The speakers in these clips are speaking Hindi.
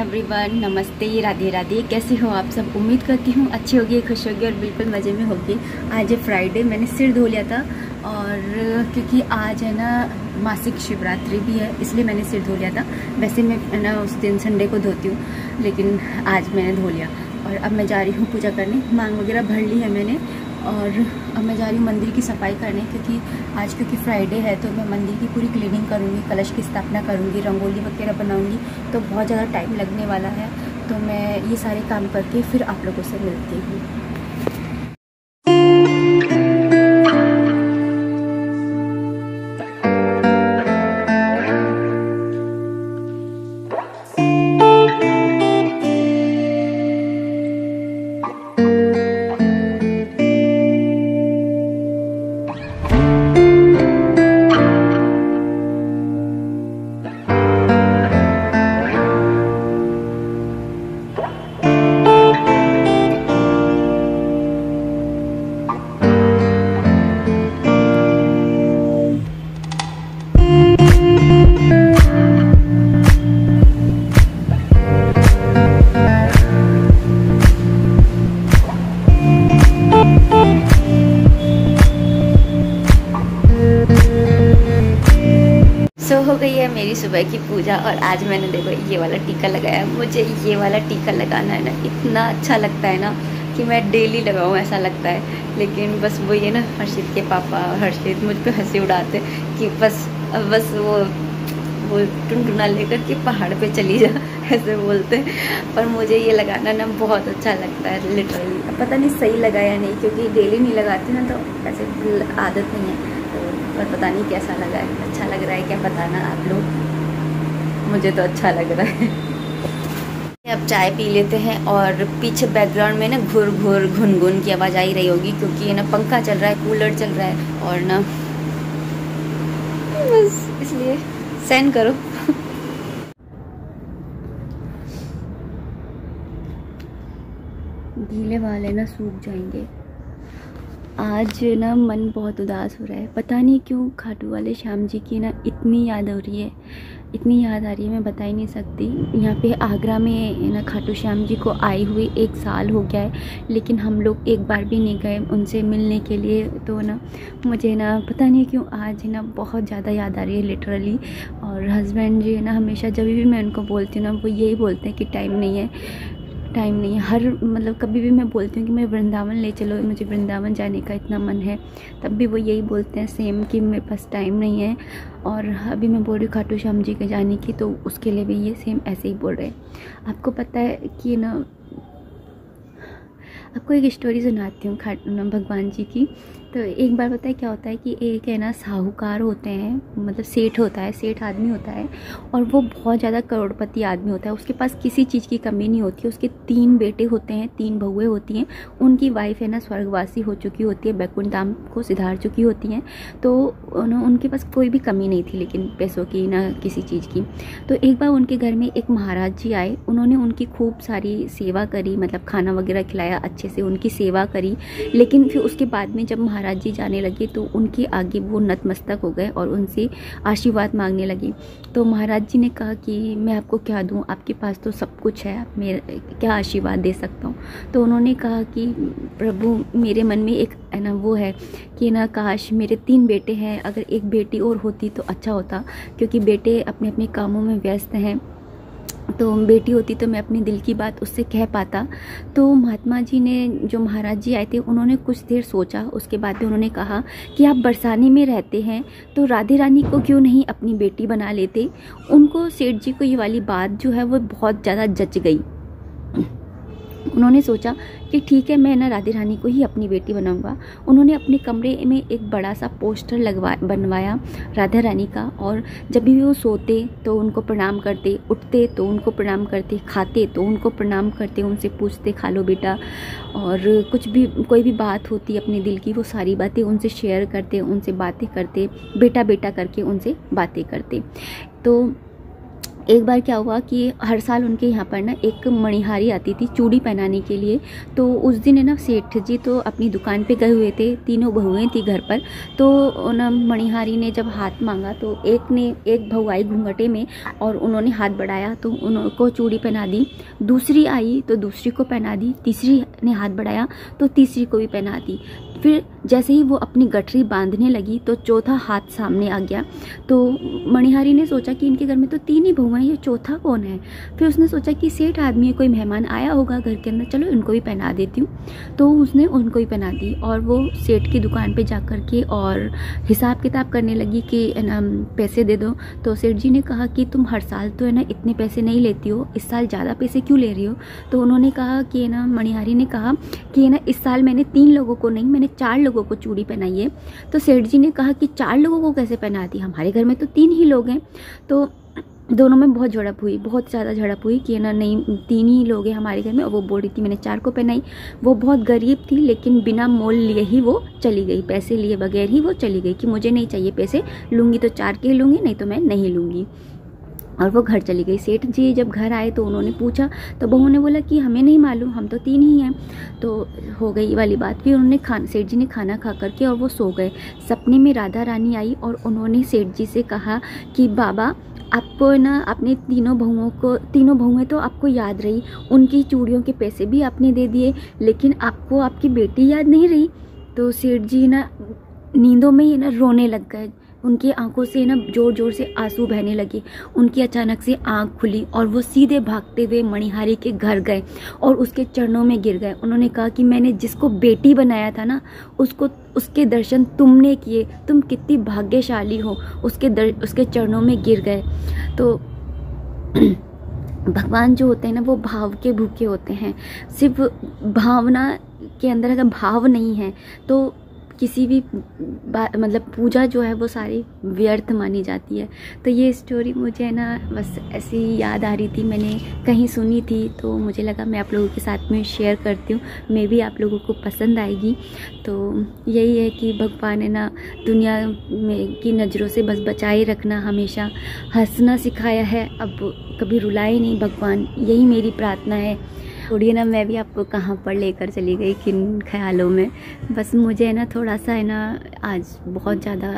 एवरीवन, नमस्ते, राधे राधे। कैसे हो आप सब? उम्मीद करती हूँ अच्छी होगी, खुश होगी और बिल्कुल मज़े में होगी। आज है फ्राइडे, मैंने सिर धो लिया था और क्योंकि आज है ना मासिक शिवरात्रि भी है, इसलिए मैंने सिर धो लिया था। वैसे मैं है ना उस दिन संडे को धोती हूँ, लेकिन आज मैंने धो लिया और अब मैं जा रही हूँ पूजा करने। मांग वगैरह भर ली है मैंने और अब मैं जा रही हूँ मंदिर की सफाई करने, क्योंकि फ्राइडे है तो मैं मंदिर की पूरी क्लीनिंग करूँगी, कलश की स्थापना करूँगी, रंगोली वगैरह बनाऊँगी, तो बहुत ज़्यादा टाइम लगने वाला है। तो मैं ये सारे काम करके फिर आप लोगों से मिलती हूँ। हो गई है मेरी सुबह की पूजा और आज मैंने देखो ये वाला टीका लगाया। मुझे ये वाला टीका लगाना है ना इतना अच्छा लगता है ना कि मैं डेली लगाऊं ऐसा लगता है। लेकिन बस वो ये ना हर्षित के पापा और हर्षित मुझ पे हंसी उड़ाते कि बस वो टुनटुना लेकर के पहाड़ पे चली जा ऐसे बोलते। पर मुझे ये लगाना ना बहुत अच्छा लगता है लिटरली। पता नहीं सही लगा या नहीं, क्योंकि डेली नहीं लगाती ना तो ऐसे आदत नहीं है, पर पता नहीं कैसा लगा है। अच्छा लग रहा है क्या बताना आप लोग, मुझे तो अच्छा लग रहा है। अब चाय पी लेते हैं और पीछे बैकग्राउंड में ना घुर घुर घुन घुन की आवाज़ आ ही रही होगी, क्योंकि ना पंखा चल रहा है, कूलर चल रहा है और ना बस इसलिए सेंड करो। गीले वाले ना सूख जाएंगे। आज ना मन बहुत उदास हो रहा है, पता नहीं क्यों। खाटू वाले श्याम जी की ना इतनी याद हो रही है, इतनी याद आ रही है मैं बता ही नहीं सकती। यहाँ पे आगरा में ना खाटू श्याम जी को आए हुए 1 साल हो गया है, लेकिन हम लोग एक बार भी नहीं गए उनसे मिलने के लिए। तो ना मुझे ना पता नहीं क्यों आज ना बहुत ज़्यादा याद आ रही है लिटरली। और हस्बैंड जी ना हमेशा जब भी मैं उनको बोलती हूँ ना वो यही बोलते हैं कि टाइम नहीं है। हर मतलब कभी भी मैं बोलती हूँ कि मैं वृंदावन ले चलो, मुझे वृंदावन जाने का इतना मन है, तब भी वो यही बोलते हैं सेम कि मेरे पास टाइम नहीं है। और अभी मैं बोल रही हूँ खाटू श्याम जी के जाने की, तो उसके लिए भी ये सेम ऐसे ही बोल रहे हैं। आपको पता है कि ना, आपको एक स्टोरी सुनाती हूँ भगवान जी की। तो एक बार पता है क्या होता है कि एक है ना साहूकार होते हैं, मतलब सेठ होता है, सेठ आदमी होता है और वो बहुत ज़्यादा करोड़पति आदमी होता है। उसके पास किसी चीज़ की कमी नहीं होती है। उसके 3 बेटे होते हैं, 3 बहुएं होती हैं। उनकी वाइफ है ना स्वर्गवासी हो चुकी होती है, बैकुंठ धाम को सिधार चुकी होती हैं। तो उनके पास कोई भी कमी नहीं थी, लेकिन पैसों की ना किसी चीज़ की। तो एक बार उनके घर में एक महाराज जी आए, उन्होंने उनकी खूब सारी सेवा करी, मतलब खाना वगैरह खिलाया, अच्छे से उनकी सेवा करी। लेकिन फिर उसके बाद में जब महाराज जी जाने लगे तो उनके आगे वो नतमस्तक हो गए और उनसे आशीर्वाद मांगने लगे। तो महाराज जी ने कहा कि मैं आपको क्या दूं, आपके पास तो सब कुछ है, आप मेरे क्या आशीर्वाद दे सकता हूं। तो उन्होंने कहा कि प्रभु मेरे मन में एक है ना वो है कि ना काश मेरे 3 बेटे हैं, अगर एक बेटी और होती तो अच्छा होता, क्योंकि बेटे अपने अपने कामों में व्यस्त हैं। तो बेटी होती तो मैं अपनी दिल की बात उससे कह पाता। तो महात्मा जी ने, जो महाराज जी आए थे, उन्होंने कुछ देर सोचा, उसके बाद में उन्होंने कहा कि आप बरसाने में रहते हैं तो राधे रानी को क्यों नहीं अपनी बेटी बना लेते। उनको सेठ जी को ये वाली बात जो है वो बहुत ज़्यादा जच गई। उन्होंने सोचा कि ठीक है मैं ना राधे रानी को ही अपनी बेटी बनाऊंगा। उन्होंने अपने कमरे में एक बड़ा सा पोस्टर बनवाया राधा रानी का, और जब भी वो सोते तो उनको प्रणाम करते, उठते तो उनको प्रणाम करते, खाते तो उनको प्रणाम करते, उनसे पूछते खा लो बेटा। और कुछ भी कोई भी बात होती अपने दिल की वो सारी बातें उनसे शेयर करते, उनसे बातें करते, बेटा बेटा करके उनसे बातें करते। तो एक बार क्या हुआ कि हर साल उनके यहाँ पर ना एक मणिहारी आती थी चूड़ी पहनाने के लिए। तो उस दिन है ना सेठ जी तो अपनी दुकान पे गए हुए थे, तीनों बहुएं थी घर पर। तो ना मणिहारी ने जब हाथ मांगा तो एक बहू आई घूंघटे में और उन्होंने हाथ बढ़ाया तो उनको चूड़ी पहना दी। दूसरी आई तो दूसरी को पहना दी, तीसरी ने हाथ बढ़ाया तो तीसरी को भी पहना दी। फिर जैसे ही वो अपनी गठरी बांधने लगी तो चौथा हाथ सामने आ गया। तो मणिहारी ने सोचा कि इनके घर में तो 3 ही बहू हैं, ये चौथा कौन है। फिर उसने सोचा कि सेठ आदमी है, कोई मेहमान आया होगा घर के अंदर, चलो इनको भी पहना देती हूँ। तो उसने उनको भी पहना दी और वो सेठ की दुकान पे जा कर के और हिसाब किताब करने लगी कि ना पैसे दे दो। तो सेठ जी ने कहा कि तुम हर साल तो है ना इतने पैसे नहीं लेती हो, इस साल ज़्यादा पैसे क्यों ले रही हो। तो उन्होंने कहा कि ना मणिहारी ने कहा कि ना इस साल मैंने 3 लोगों को नहीं, मैंने 4 लोगों को चूड़ी पहनाई है। तो सेठ जी ने कहा कि 4 लोगों को कैसे पहना दी, हमारे घर में तो 3 ही लोग हैं। तो दोनों में बहुत झड़प हुई, बहुत ज़्यादा झड़प हुई कि ना नहीं 3 ही लोग हैं हमारे घर में, और वो बोल रही थी मैंने 4 को पहनाई। वो बहुत गरीब थी लेकिन बिना मोल लिए ही वो चली गई, पैसे लिए बगैर ही वो चली गई कि मुझे नहीं चाहिए पैसे, लूँगी तो 4 के ही लूँगी, नहीं तो मैं नहीं लूँगी। और वो घर चली गई। सेठ जी जब घर आए तो उन्होंने पूछा तो बहू ने बोला कि हमें नहीं मालूम, हम तो 3 ही हैं। तो हो गई वाली बात। फिर उन्होंने सेठ जी ने खाना खा करके और वो सो गए। सपने में राधा रानी आई और उन्होंने सेठ जी से कहा कि बाबा आपको ना अपने तीनों बहुएं तो आपको याद रही, उनकी चूड़ियों के पैसे भी आपने दे दिए, लेकिन आपको आपकी बेटी याद नहीं रही। तो सेठ जी ना नींदों में ही ना रोने लग गए, उनकी आंखों से ना जोर जोर से आंसू बहने लगे। उनकी अचानक से आंख खुली और वो सीधे भागते हुए मणिहारी के घर गए और उसके चरणों में गिर गए। उन्होंने कहा कि मैंने जिसको बेटी बनाया था ना उसके दर्शन तुमने किए, तुम कितनी भाग्यशाली हो। उसके चरणों में गिर गए। तो भगवान जो होते हैं ना वो भाव के भूखे होते हैं। सिर्फ भावना के अंदर अगर भाव नहीं है तो किसी भी मतलब पूजा जो है वो सारी व्यर्थ मानी जाती है। तो ये स्टोरी मुझे ना बस ऐसी याद आ रही थी, मैंने कहीं सुनी थी तो मुझे लगा मैं आप लोगों के साथ में शेयर करती हूँ, मे भी आप लोगों को पसंद आएगी। तो यही है कि भगवान है ना दुनिया में की नज़रों से बस बचाए रखना, हमेशा हंसना सिखाया है, अब कभी रुलाए नहीं भगवान, यही मेरी प्रार्थना है। थोड़ी ना मैं भी आपको कहाँ पर लेकर चली गई किन ख्यालों में। बस मुझे है ना थोड़ा सा है ना आज बहुत ज़्यादा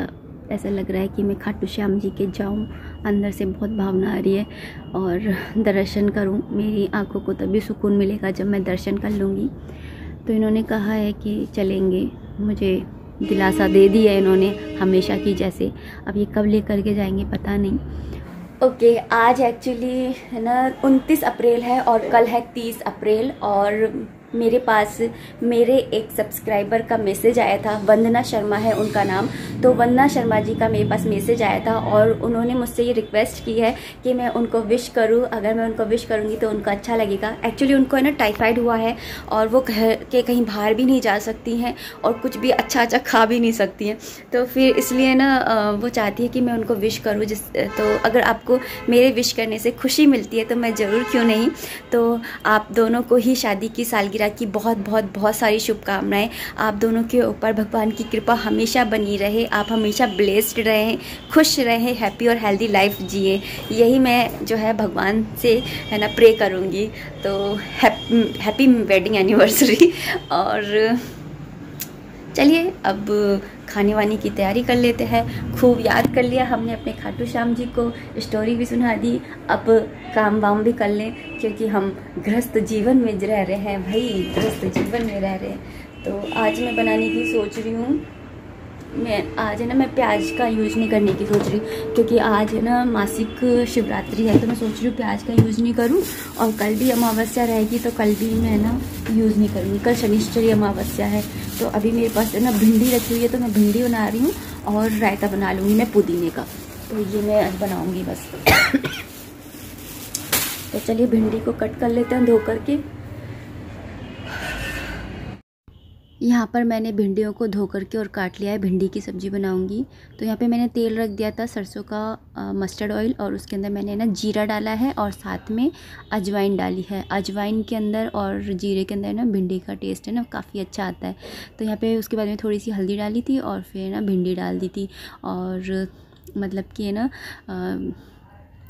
ऐसा लग रहा है कि मैं खाटू श्याम जी के जाऊँ, अंदर से बहुत भावना आ रही है और दर्शन करूँ। मेरी आंखों को तभी सुकून मिलेगा जब मैं दर्शन कर लूँगी। तो इन्होंने कहा है कि चलेंगे, मुझे दिलासा दे दिया है इन्होंने हमेशा की जैसे। अब ये कब ले करके जाएंगे पता नहीं। ओके, आज एक्चुअली है ना 29 अप्रैल है और कल है 30 अप्रैल और मेरे पास मेरे एक सब्सक्राइबर का मैसेज आया था, वंदना शर्मा है उनका नाम। तो वंदना शर्मा जी का मेरे पास मैसेज आया था और उन्होंने मुझसे ये रिक्वेस्ट की है कि मैं उनको विश करूं, अगर मैं उनको विश करूंगी तो उनको अच्छा लगेगा। एक्चुअली उनको है ना टाइफाइड हुआ है और वो घर के कहीं बाहर भी नहीं जा सकती हैं और कुछ भी अच्छा खा भी नहीं सकती हैं। तो फिर इसलिए ना वो चाहती है कि मैं उनको विश करूँ। तो अगर आपको मेरे विश करने से खुशी मिलती है तो मैं ज़रूर क्यों नहीं। तो आप दोनों को ही शादी की सालगिरह की बहुत बहुत बहुत सारी शुभकामनाएं। आप दोनों के ऊपर भगवान की कृपा हमेशा बनी रहे, आप हमेशा ब्लेस्ड रहें, खुश रहें, हैप्पी और हेल्दी लाइफ जिए, यही मैं जो है भगवान से है ना प्रे करूँगी। तो हैप्पी वेडिंग एनिवर्सरी। और चलिए अब खाने वाने की तैयारी कर लेते हैं। खूब याद कर लिया हमने अपने खाटू श्याम जी को, स्टोरी भी सुना दी, अब काम वाम भी कर लें क्योंकि हम गृहस्थ जीवन में रह रहे हैं भाई, गृहस्थ जीवन में रह रहे हैं। तो आज मैं बनाने की सोच रही हूँ, मैं आज है ना मैं प्याज का यूज़ नहीं करने की सोच रही क्योंकि आज है ना मासिक शिवरात्रि है। तो मैं सोच रही हूँ प्याज का यूज़ नहीं करूँ और कल भी अमावस्या रहेगी तो कल भी मैं ना यूज़ नहीं करूँगी। कल शनिश्चरी अमावस्या है। तो अभी मेरे पास है ना भिंडी रखी हुई है तो मैं भिंडी बना रही हूँ और रायता बना लूँगी मैं पुदीने का। तो ये मैं आज बनाऊँगी बस। तो चलिए भिंडी को कट कर लेते हैं धो करके। यहाँ पर मैंने भिंडियों को धो करके और काट लिया है, भिंडी की सब्ज़ी बनाऊंगी। तो यहाँ पे मैंने तेल रख दिया था सरसों का मस्टर्ड ऑयल और उसके अंदर मैंने ना जीरा डाला है और साथ में अजवाइन डाली है। अजवाइन के अंदर और जीरे के अंदर ना भिंडी का टेस्ट है ना काफ़ी अच्छा आता है। तो यहाँ पे उसके बाद में थोड़ी सी हल्दी डाली थी और फिर ना भिंडी डाल दी थी और मतलब कि है ना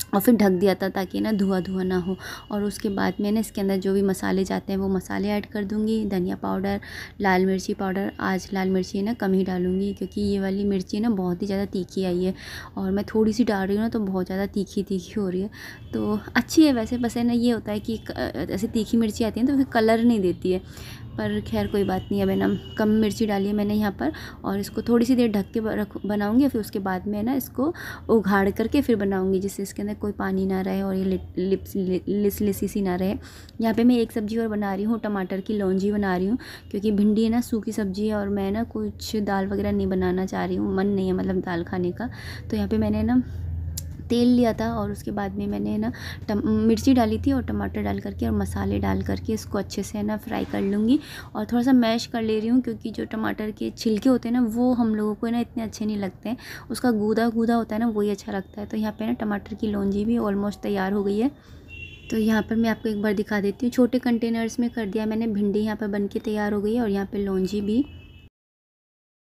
और फिर ढक दिया था ताकि ना धुआं धुआं ना हो। और उसके बाद में ना इसके अंदर जो भी मसाले जाते हैं वो मसाले ऐड कर दूँगी। धनिया पाउडर, लाल मिर्ची पाउडर, आज लाल मिर्ची ना कम ही डालूँगी क्योंकि ये वाली मिर्ची ना बहुत ही ज़्यादा तीखी आई है और मैं थोड़ी सी डाल रही हूँ ना तो बहुत ज़्यादा तीखी तीखी हो रही है। तो अच्छी है वैसे, बस है ना ये होता है कि ऐसे तीखी मिर्ची आती है तो फिर कलर नहीं देती है, पर खैर कोई बात नहीं। अब है ना कम मिर्ची डाली है मैंने यहाँ पर और इसको थोड़ी सी देर ढक के बनाऊँगी। फिर उसके बाद में ना इसको उघाड़ करके फिर बनाऊँगी जिससे इसके अंदर कोई पानी ना रहे और ये लिसी सी ना रहे। यहाँ पे मैं एक सब्ज़ी और बना रही हूँ, टमाटर की लौंजी बना रही हूँ क्योंकि भिंडी है ना सूखी सब्ज़ी है और मैं ना कुछ दाल वगैरह नहीं बनाना चाह रही हूँ, मन नहीं है मतलब दाल खाने का। तो यहाँ पर मैंने ना तेल लिया था और उसके बाद में मैंने ना मिर्ची डाली थी और टमाटर डाल करके और मसाले डाल करके इसको अच्छे से ना फ्राई कर लूँगी। और थोड़ा सा मैश कर ले रही हूँ क्योंकि जो टमाटर के छिलके होते हैं ना वो हम लोगों को ना इतने अच्छे नहीं लगते हैं, उसका गूदा गूदा होता है ना वही अच्छा लगता है। तो यहाँ पे ना टमाटर की लौंजी भी ऑलमोस्ट तैयार हो गई है। तो यहाँ पर मैं आपको एक बार दिखा देती हूँ, छोटे कंटेनर्स में कर दिया मैंने। भिंडी यहाँ पर बन के तैयार हो गई है और यहाँ पर लौंजी भी।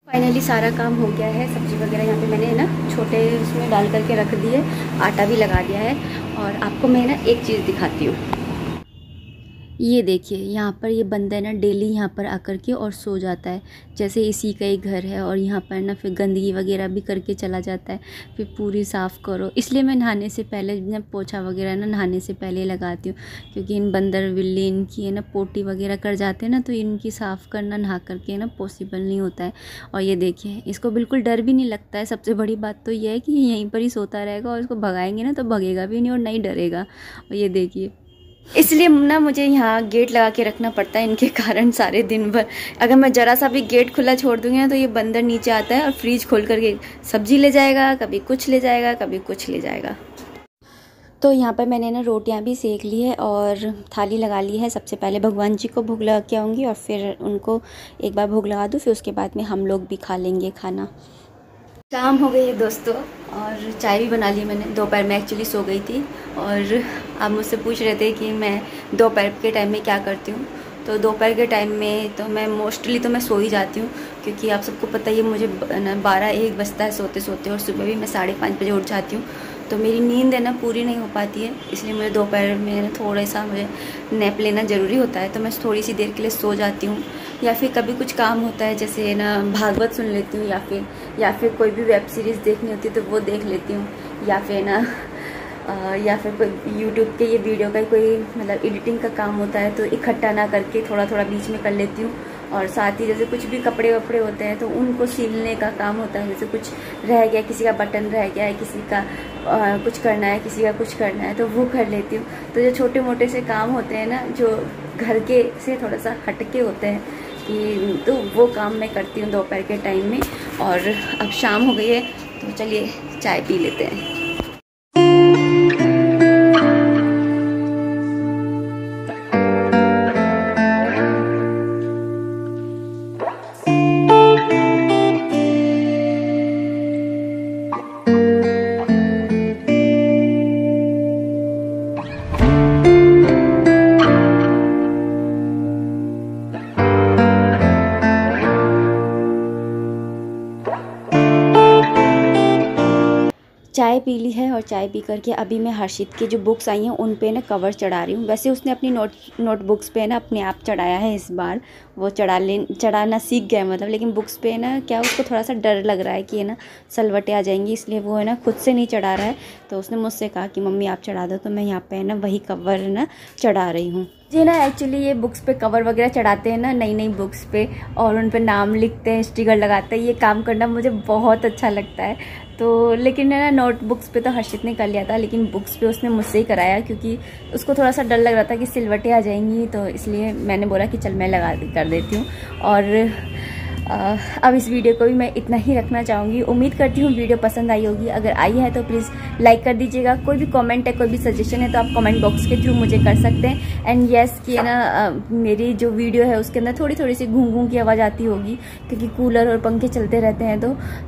फाइनली सारा काम हो गया है। सब्ज़ी वगैरह यहाँ पे मैंने ना छोटे उसमें डाल करके रख दिए, आटा भी लगा दिया है। और आपको मैं ना एक चीज़ दिखाती हूँ, ये देखिए यहाँ पर ये बंदा है ना डेली यहाँ पर आकर के और सो जाता है, जैसे इसी का ही घर है। और यहाँ पर ना फिर गंदगी वगैरह भी करके चला जाता है, फिर पूरी साफ़ करो। इसलिए मैं नहाने से पहले ना पोछा वगैरह ना नहाने से पहले लगाती हूँ क्योंकि इन बंदर बिल्ली इनकी है ना पोटी वगैरह कर जाते हैं ना, तो इनकी साफ़ करना नहा करके ना पॉसिबल नहीं होता है। और ये देखिए इसको बिल्कुल डर भी नहीं लगता है। सबसे बड़ी बात तो ये है कि यहीं पर ही सोता रहेगा और इसको भगाएंगे ना तो भगेगा भी नहीं और नहीं डरेगा। और ये देखिए इसलिए ना मुझे यहाँ गेट लगा के रखना पड़ता है इनके कारण सारे दिन भर। अगर मैं ज़रा सा भी गेट खुला छोड़ दूँगी ना तो ये बंदर नीचे आता है और फ्रिज खोल करके सब्जी ले जाएगा, कभी कुछ ले जाएगा, कभी कुछ ले जाएगा। तो यहाँ पर मैंने ना रोटियाँ भी सेक ली है और थाली लगा ली है। सबसे पहले भगवान जी को भोग लगा के आऊँगी और फिर उनको एक बार भोग लगा दूँ, फिर उसके बाद में हम लोग भी खा लेंगे खाना। शाम हो गई है दोस्तों और चाय भी बना ली मैंने। दोपहर में एक्चुअली सो गई थी और आप मुझसे पूछ रहे थे कि मैं दोपहर के टाइम में क्या करती हूँ। तो दोपहर के टाइम में तो मैं मोस्टली तो मैं सो ही जाती हूँ क्योंकि आप सबको पता ही है मुझे 12-1 बजता है सोते सोते और सुबह भी मैं 5:30 बजे उठ जाती हूँ। तो मेरी नींद है ना पूरी नहीं हो पाती है, इसलिए मुझे दोपहर में ना थोड़ा सा मुझे नैप लेना ज़रूरी होता है। तो मैं थोड़ी सी देर के लिए सो जाती हूँ या फिर कभी कुछ काम होता है जैसे ना भागवत सुन लेती हूँ या फिर कोई भी वेब सीरीज़ देखनी होती है तो वो देख लेती हूँ या फिर कोई यूट्यूब के ये वीडियो का कोई मतलब एडिटिंग का काम होता है तो इकट्ठा ना करके थोड़ा थोड़ा बीच में कर लेती हूँ। और साथ ही जैसे कुछ भी कपड़े वपड़े होते हैं तो उनको सिलने का काम होता है, जैसे कुछ रह गया, किसी का बटन रह गया है, किसी का कुछ करना है, किसी का कुछ करना है तो वो कर लेती हूँ। तो जो छोटे मोटे से काम होते हैं ना जो घर के से थोड़ा सा हटके होते हैं कि तो वो काम मैं करती हूँ दोपहर के टाइम में। और अब शाम हो गई है तो चलिए चाय पी लेते हैं। चाय पी ली है और चाय पी करके अभी मैं हर्षित की जो बुक्स आई हैं उन पे ना कवर चढ़ा रही हूँ। वैसे उसने अपनी नोटबुक्स पे ना अपने आप चढ़ाया है, इस बार वो चढ़ाना सीख गया मतलब। लेकिन बुक्स पे ना क्या उसको थोड़ा सा डर लग रहा है कि है ना सलवटें आ जाएंगी, इसलिए वो है ना खुद से नहीं चढ़ा रहा है। तो उसने मुझसे कहा कि मम्मी आप चढ़ा दो, तो मैं यहाँ पे ना वही कवर ना चढ़ा रही हूँ। जी ना एक्चुअली ये बुक्स पे कवर वगैरह चढ़ाते हैं ना नई बुक्स पे और उन पे नाम लिखते हैं, स्टिकर लगाते हैं, ये काम करना मुझे बहुत अच्छा लगता है। तो लेकिन है ना नोटबुक्स पे तो हर्षित ने कर लिया था, लेकिन बुक्स पे उसने मुझसे ही कराया क्योंकि उसको थोड़ा सा डर लग रहा था कि सिलवटें आ जाएंगी, तो इसलिए मैंने बोला कि चल मैं कर देती हूँ। और अब इस वीडियो को भी मैं इतना ही रखना चाहूँगी। उम्मीद करती हूँ वीडियो पसंद आई होगी। अगर आई है तो प्लीज़ लाइक कर दीजिएगा। कोई भी कमेंट है, कोई भी सजेशन है तो आप कमेंट बॉक्स के थ्रू मुझे कर सकते हैं। एंड येस कि है ना मेरी जो वीडियो है उसके अंदर थोड़ी सी घूं की आवाज़ आती होगी क्योंकि कूलर और पंखे चलते रहते हैं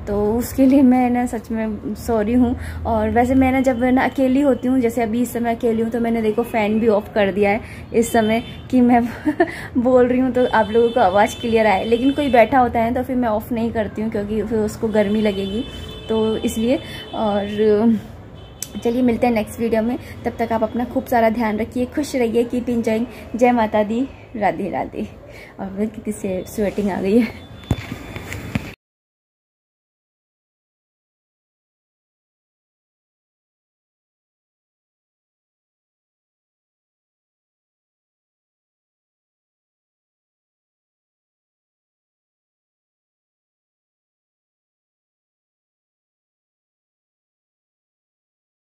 तो उसके लिए मैं ना सच में सॉरी हूँ। और वैसे मैं ना जब ना अकेली होती हूँ, जैसे अभी इस समय अकेली हूँ, तो मैंने देखो फ़ैन भी ऑफ कर दिया है इस समय कि मैं बोल रही हूँ तो आप लोगों को आवाज़ क्लियर आए। लेकिन कोई बैठा होता है तो फिर मैं ऑफ़ नहीं करती हूँ क्योंकि फिर उसको गर्मी लगेगी, तो इसलिए। और चलिए मिलते हैं नेक्स्ट वीडियो में, तब तक आप अपना खूब सारा ध्यान रखिए, खुश रहिए, कीप एंजॉइंग। जय माता दी, राधे राधे। और कितनी से स्वेटिंग आ गई है।